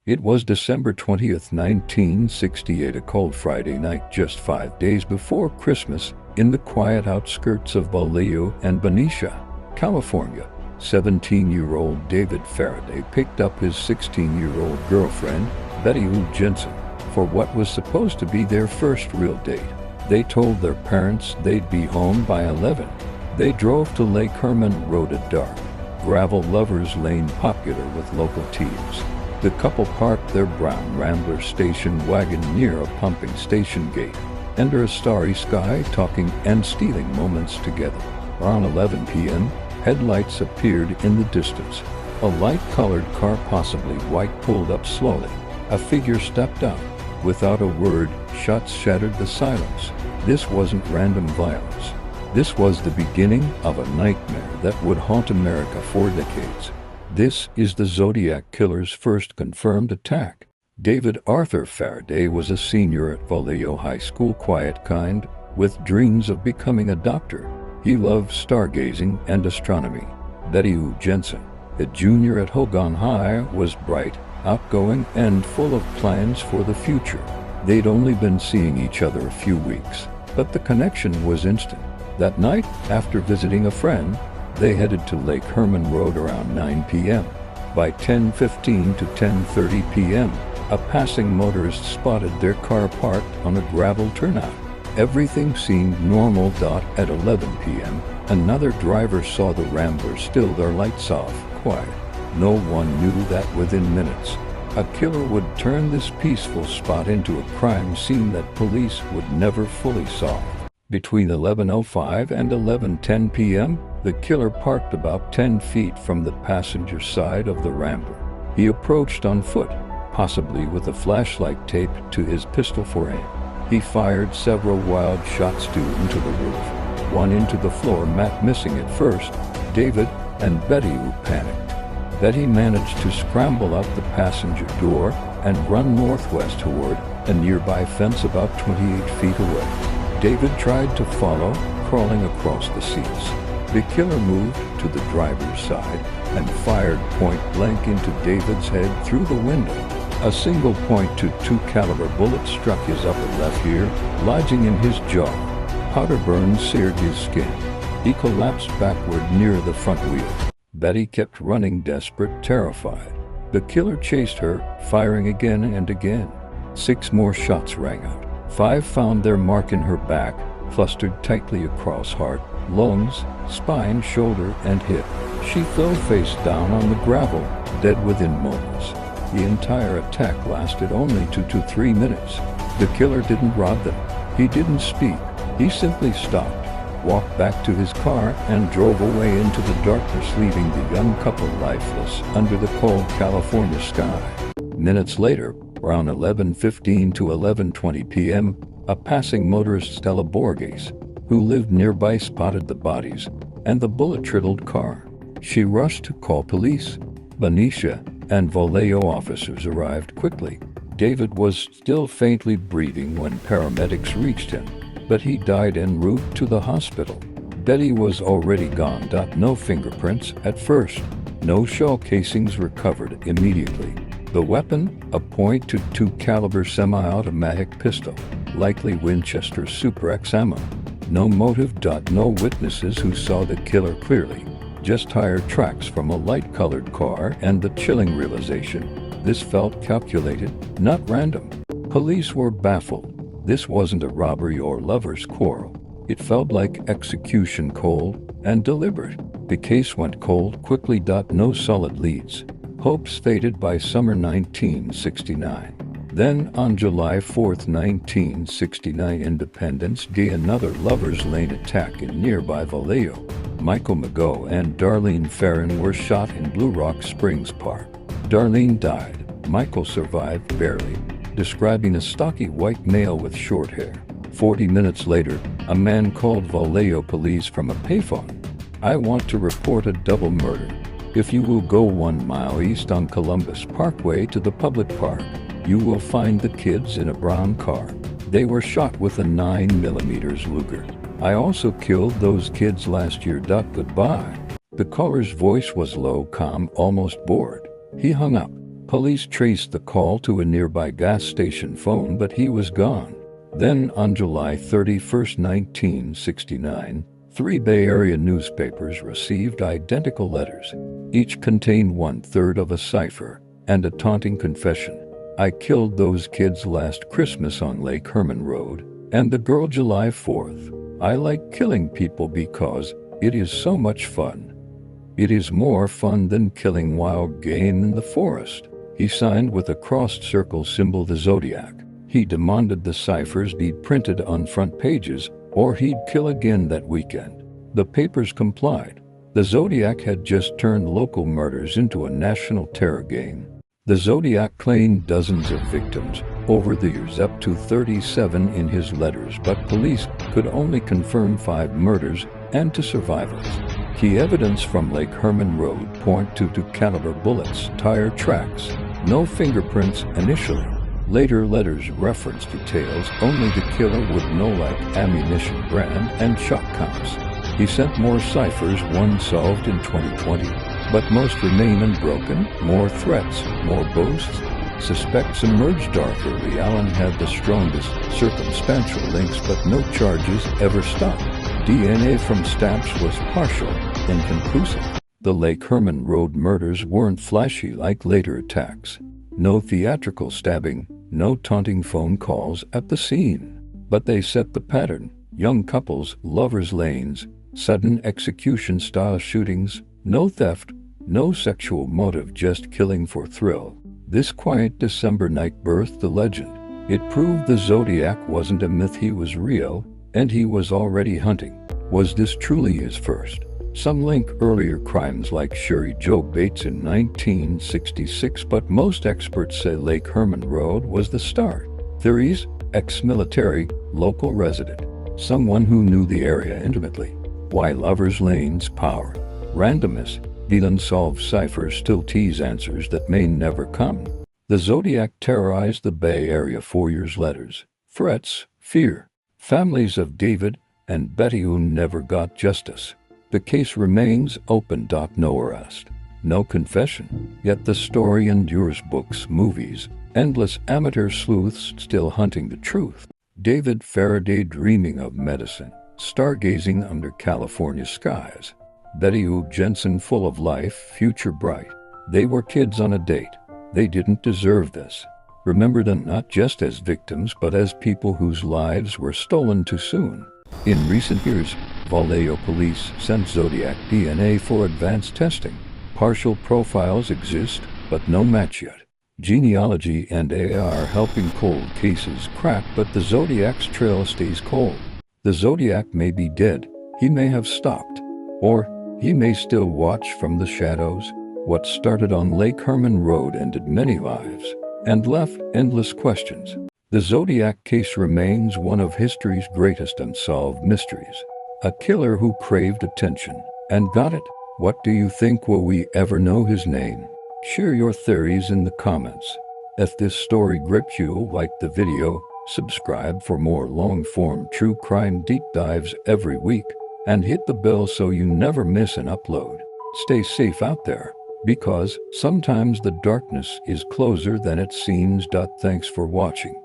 It was December 20th, 1968, a cold Friday night just 5 days before Christmas, in the quiet outskirts of Vallejo and Benicia, California. 17-year-old David Faraday picked up his 16-year-old girlfriend, Jensen, for what was supposed to be their first real date. They told their parents they'd be home by 11. They drove to Lake Herman Road at dark, gravel lovers lane popular with local teens. The couple parked their brown Rambler station wagon near a pumping station gate, under a starry sky, talking and stealing moments together. Around 11 p.m., headlights appeared in the distance. A light-colored car, possibly white, pulled up slowly. A figure stepped out. Without a word, shots shattered the silence. This wasn't random violence. This was the beginning of a nightmare that would haunt America for decades. This is the Zodiac Killer's first confirmed attack. David Arthur Faraday was a senior at Vallejo High School, quiet kind, with dreams of becoming a doctor. He loved stargazing and astronomy. Jensen, a junior at Hogan High, was bright, outgoing, and full of plans for the future. They'd only been seeing each other a few weeks, but the connection was instant. That night, after visiting a friend, they headed to Lake Herman Road around 9 p.m. By 10:15 to 10:30 p.m., a passing motorist spotted their car parked on a gravel turnout. Everything seemed normal. At 11 p.m., another driver saw the Rambler, still their lights off, quiet. No one knew that within minutes, a killer would turn this peaceful spot into a crime scene that police would never fully solve. Between 11:05 and 11:10 p.m., the killer parked about 10 feet from the passenger side of the Rambler. He approached on foot, possibly with a flashlight taped to his pistol for aim. He fired several wild shots, two into the roof, one into the floor mat, missing at first David and Betty, who panicked. Betty managed to scramble out the passenger door and run northwest toward a nearby fence about 28 feet away. David tried to follow, crawling across the seats. The killer moved to the driver's side and fired point blank into David's head through the window. A single .22 caliber bullet struck his upper left ear, lodging in his jaw. Powder burns seared his skin. He collapsed backward near the front wheel. Betty kept running, desperate, terrified. The killer chased her, firing again and again. 6 more shots rang out. 5 found their mark in her back, clustered tightly across heart, lungs, spine, shoulder, and hip. She fell face down on the gravel, dead within moments. The entire attack lasted only 2 to 3 minutes. The killer didn't rob them. He didn't speak. He simply stopped, walked back to his car, and drove away into the darkness, leaving the young couple lifeless under the cold California sky. Minutes later, around 11:15 to 11:20 p.m., a passing motorist, Stella Borges, who lived nearby, spotted the bodies and the bullet-riddled car. She rushed to call police. Benicia and Vallejo officers arrived quickly. David was still faintly breathing when paramedics reached him, but he died en route to the hospital. Betty was already gone. No fingerprints at first. No shell casings recovered immediately. The weapon, a .22 caliber semi-automatic pistol, likely Winchester Super X ammo. No motive. No witnesses who saw the killer clearly. Just tire tracks from a light-colored car and the chilling realization this felt calculated, not random. Police were baffled. This wasn't a robbery or lover's quarrel. It felt like execution, cold and deliberate. The case went cold quickly. No solid leads. Hopes faded by summer 1969. Then, on July 4, 1969, Independence Day, another Lover's Lane attack in nearby Vallejo. Michael Mago and Darlene Farron were shot in Blue Rock Springs Park. Darlene died. Michael survived barely, describing a stocky white male with short hair. 40 minutes later, a man called Vallejo police from a payphone. "I want to report a double murder. If you will go 1 mile east on Columbus Parkway to the public park, you will find the kids in a brown car. They were shot with a 9mm Luger. I also killed those kids last year. Goodbye." The caller's voice was low, calm, almost bored. He hung up. Police traced the call to a nearby gas station phone, but he was gone. Then, on July 31, 1969, 3 Bay Area newspapers received identical letters. Each contained 1/3 of a cipher and a taunting confession. "I killed those kids last Christmas on Lake Herman Road, and the girl July 4th. I like killing people because it is so much fun. It is more fun than killing wild game in the forest." He signed with a crossed circle symbol, the Zodiac. He demanded the ciphers be printed on front pages, or he'd kill again that weekend. The papers complied. The Zodiac had just turned local murders into a national terror game. The Zodiac claimed dozens of victims over the years, up to 37 in his letters, but police could only confirm 5 murders and 2 survivals. Key evidence from Lake Herman Road point to .2 caliber bullets, tire tracks, no fingerprints initially. Later letters reference details only the killer would know, like ammunition brand and shot counts. He sent more ciphers, one solved in 2020, but most remain unbroken. More threats, more boasts. Suspects emerged darker. Allen had the strongest circumstantial links, but no charges ever stopped. DNA from stamps was partial, inconclusive. The Lake Herman Road murders weren't flashy like later attacks. No theatrical stabbing, no taunting phone calls at the scene. But they set the pattern. Young couples, lovers' lanes, sudden execution-style shootings, no theft, no sexual motive, just killing for thrill. This quiet December night birthed the legend. It proved the Zodiac wasn't a myth, he was real, and he was already hunting. Was this truly his first? Some link earlier crimes like Sherry Joe Bates in 1966, but most experts say Lake Herman Road was the start. Theories: ex-military, local resident, someone who knew the area intimately. Why lovers' lanes? Power. Randomness. The unsolved ciphers still tease answers that may never come. The Zodiac terrorized the Bay Area 4 years. Letters, threats, fear. Families of David and Betty who never got justice. The case remains open. No arrest, no confession. Yet the story endures. Books, movies, endless amateur sleuths still hunting the truth. David Faraday dreaming of medicine, stargazing under California skies. Betty Jensen full of life, future bright. They were kids on a date. They didn't deserve this. Remember them not just as victims, but as people whose lives were stolen too soon. In recent years, Vallejo police sent Zodiac DNA for advanced testing. Partial profiles exist, but no match yet. Genealogy and AI are helping cold cases crack, but the Zodiac's trail stays cold. The Zodiac may be dead. He may have stopped. Or he may still watch from the shadows. What started on Lake Herman Road ended many lives and left endless questions. The Zodiac case remains one of history's greatest unsolved mysteries. A killer who craved attention and got it. What do you think? Will we ever know his name? Share your theories in the comments. If this story gripped you, like the video, subscribe for more long-form true crime deep dives every week, and hit the bell so you never miss an upload. Stay safe out there, because sometimes the darkness is closer than it seems. Thanks for watching.